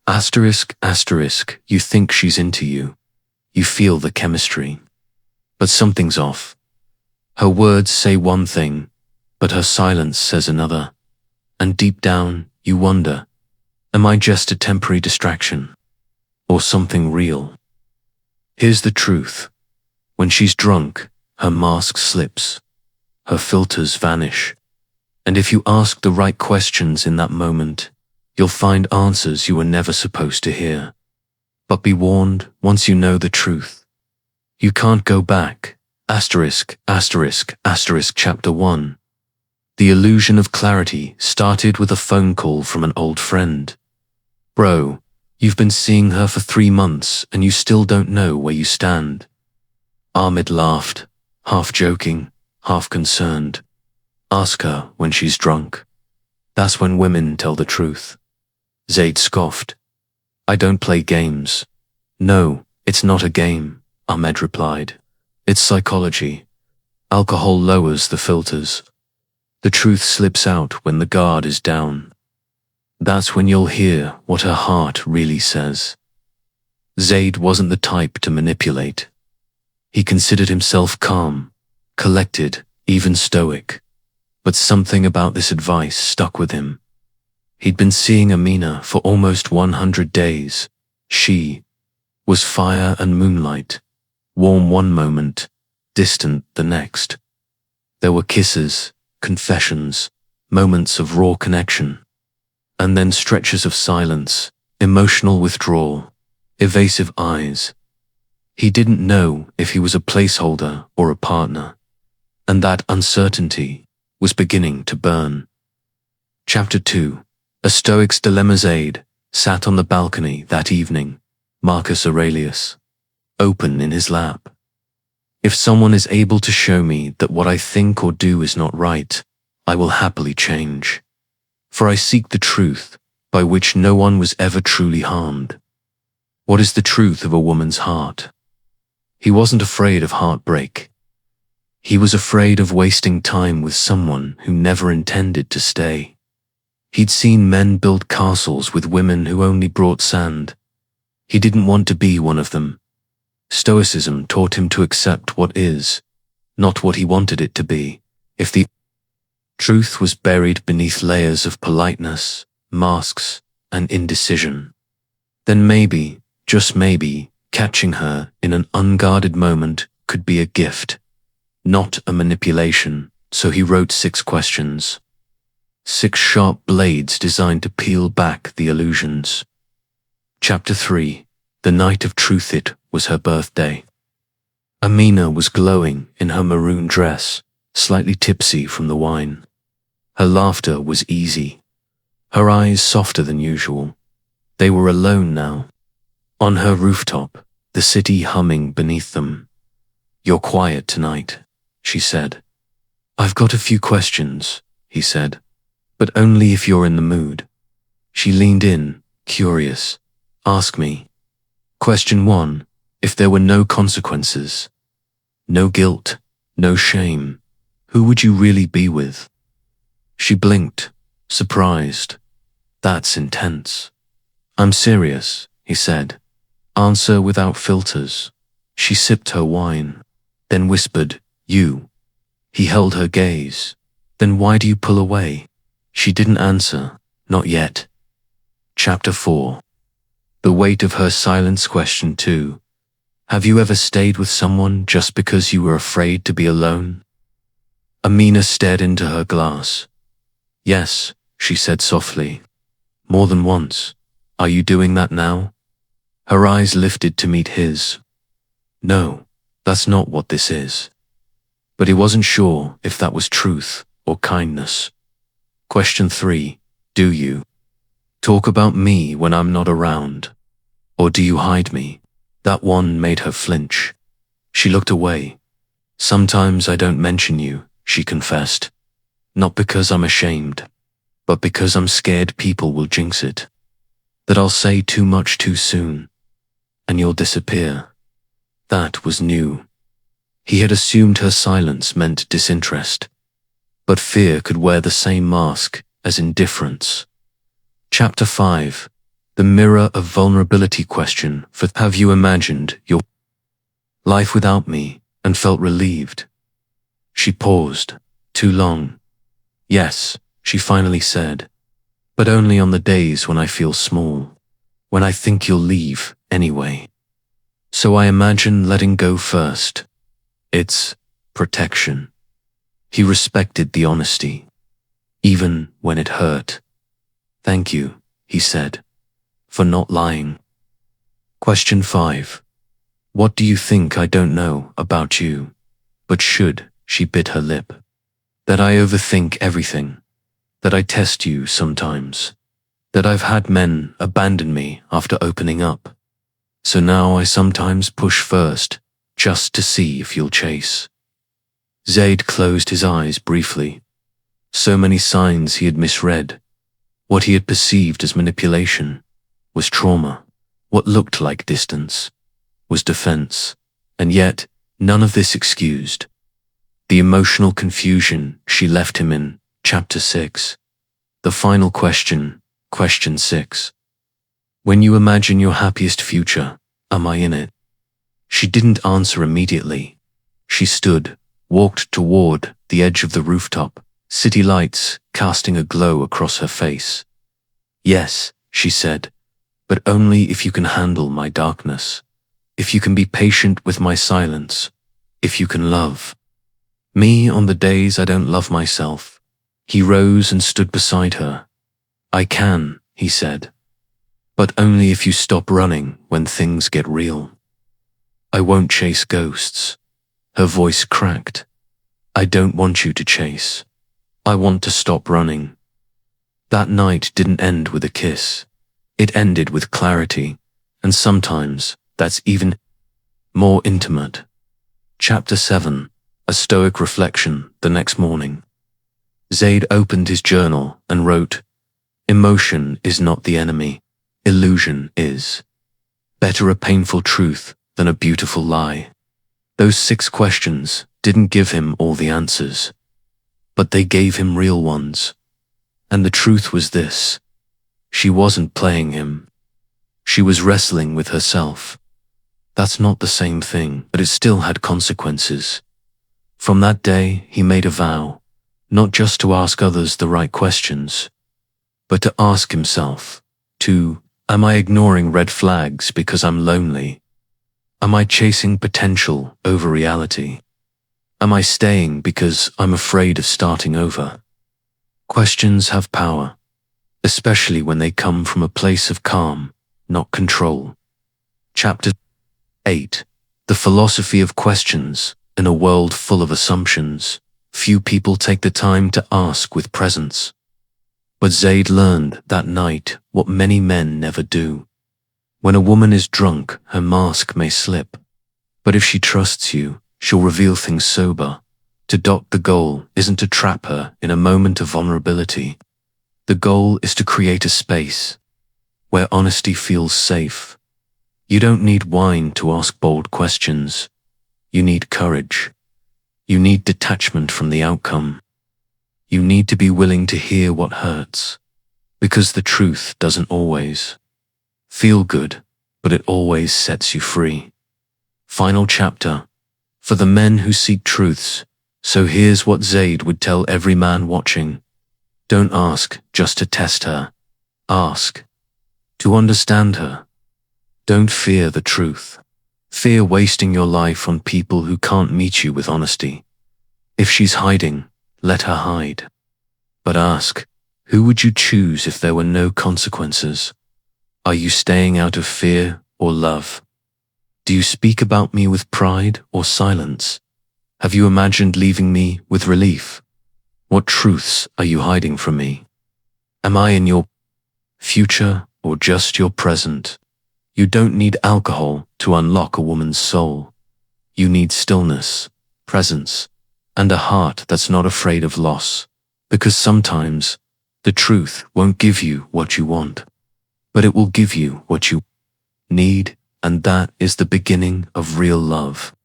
Asterisk, asterisk, you think she's into you. You feel the chemistry. But something's off. Her words say one thing, but her silence says another. And deep down, you wonder, am I just a temporary distraction? Or something real? Here's the truth. When she's drunk, her mask slips. Her filters vanish. And if you ask the right questions in that moment, you'll find answers you were never supposed to hear. But be warned, once you know the truth, you can't go back. Asterisk, asterisk, asterisk, chapter 1. The illusion of clarity started with a phone call from an old friend. Bro, you've been seeing her for 3 months and you still don't know where you stand. Ahmed laughed, half joking, half concerned. Ask her when she's drunk. That's when women tell the truth. Zaid scoffed. I don't play games. No, it's not a game, Ahmed replied. It's psychology. Alcohol lowers the filters. The truth slips out when the guard is down. That's when you'll hear what her heart really says. Zaid wasn't the type to manipulate. He considered himself calm, collected, even stoic. But something about this advice stuck with him. He'd been seeing Amina for almost 100 days. She was fire and moonlight, warm one moment, distant the next. There were kisses, confessions, moments of raw connection, and then stretches of silence, emotional withdrawal, evasive eyes. He didn't know if he was a placeholder or a partner, and that uncertainty was beginning to burn. Chapter 2. A Stoic's Dilemma. Zaid sat on the balcony that evening, Marcus Aurelius, open in his lap. If someone is able to show me that what I think or do is not right, I will happily change. For I seek the truth, by which no one was ever truly harmed. What is the truth of a woman's heart? He wasn't afraid of heartbreak. He was afraid of wasting time with someone who never intended to stay. He'd seen men build castles with women who only brought sand. He didn't want to be one of them. Stoicism taught him to accept what is, not what he wanted it to be. If the truth was buried beneath layers of politeness, masks, and indecision, then maybe, just maybe, catching her in an unguarded moment could be a gift, not a manipulation. So he wrote 6 questions. 6 sharp blades designed to peel back the illusions. Chapter 3. The night of truth. It was her birthday. Amina was glowing in her maroon dress, slightly tipsy from the wine. Her laughter was easy. Her eyes softer than usual. They were alone now. On her rooftop, the city humming beneath them. You're quiet tonight, she said. I've got a few questions, he said. But only if you're in the mood. She leaned in, curious. Ask me. Question 1. If there were no consequences, no guilt, no shame, who would you really be with? She blinked, surprised. That's intense. I'm serious, he said. Answer without filters. She sipped her wine, then whispered, you. He held her gaze. Then why do you pull away? She didn't answer, not yet. Chapter 4. The weight of her silence. Question 2. Have you ever stayed with someone just because you were afraid to be alone? Amina stared into her glass. Yes, she said softly. More than once. Are you doing that now? Her eyes lifted to meet his. No, that's not what this is. But he wasn't sure if that was truth or kindness. Question 3. Do you talk about me when I'm not around? Or do you hide me? That one made her flinch. She looked away. Sometimes I don't mention you, she confessed. Not because I'm ashamed, but because I'm scared people will jinx it. That I'll say too much too soon, and you'll disappear. That was new. He had assumed her silence meant disinterest. But fear could wear the same mask as indifference. Chapter 5. The mirror of vulnerability question for have you imagined your life without me and felt relieved? She paused. Too long. Yes, she finally said, but only on the days when I feel small, when I think you'll leave anyway. So I imagine letting go first. It's protection. He respected the honesty, even when it hurt. Thank you, he said, for not lying. Question 5. What do you think I don't know about you, but should? She bit her lip. That I overthink everything, that I test you sometimes, that I've had men abandon me after opening up. So now I sometimes push first, just to see if you'll chase. Zaid closed his eyes briefly. So many signs he had misread. What he had perceived as manipulation was trauma. What looked like distance was defense. And yet, none of this excused the emotional confusion she left him in. Chapter 6. The final question, question 6. When you imagine your happiest future, am I in it? She didn't answer immediately. She stood, walked toward the edge of the rooftop, city lights casting a glow across her face. Yes, she said, but only if you can handle my darkness, if you can be patient with my silence, if you can love me on the days I don't love myself. He rose and stood beside her. I can, he said, but only if you stop running when things get real. I won't chase ghosts. Her voice cracked. I don't want you to chase. I want to stop running. That night didn't end with a kiss. It ended with clarity, and sometimes that's even more intimate. Chapter 7. A Stoic reflection the next morning. Zaid opened his journal and wrote, Emotion is not the enemy. Illusion is. Better a painful truth than a beautiful lie. Those 6 questions didn't give him all the answers, but they gave him real ones. And the truth was this. She wasn't playing him. She was wrestling with herself. That's not the same thing, but it still had consequences. From that day, he made a vow, not just to ask others the right questions, but to ask himself, am I ignoring red flags because I'm lonely? Am I chasing potential over reality? Am I staying because I'm afraid of starting over? Questions have power, especially when they come from a place of calm, not control. Chapter 8. The philosophy of questions. In a world full of assumptions, few people take the time to ask with presence. But Zaid learned that night what many men never do. When a woman is drunk, her mask may slip. But if she trusts you, she'll reveal things sober. To dock the goal isn't to trap her in a moment of vulnerability. The goal is to create a space where honesty feels safe. You don't need wine to ask bold questions. You need courage. You need detachment from the outcome. You need to be willing to hear what hurts, because the truth doesn't always feel good, but it always sets you free. Final chapter. For the men who seek truths, so here's what Zaid would tell every man watching. Don't ask just to test her. Ask to understand her. Don't fear the truth. Fear wasting your life on people who can't meet you with honesty. If she's hiding, let her hide. But ask, who would you choose if there were no consequences? Are you staying out of fear or love? Do you speak about me with pride or silence? Have you imagined leaving me with relief? What truths are you hiding from me? Am I in your future or just your present? You don't need alcohol to unlock a woman's soul. You need stillness, presence, and a heart that's not afraid of loss. Because sometimes, the truth won't give you what you want, but it will give you what you need, and that is the beginning of real love.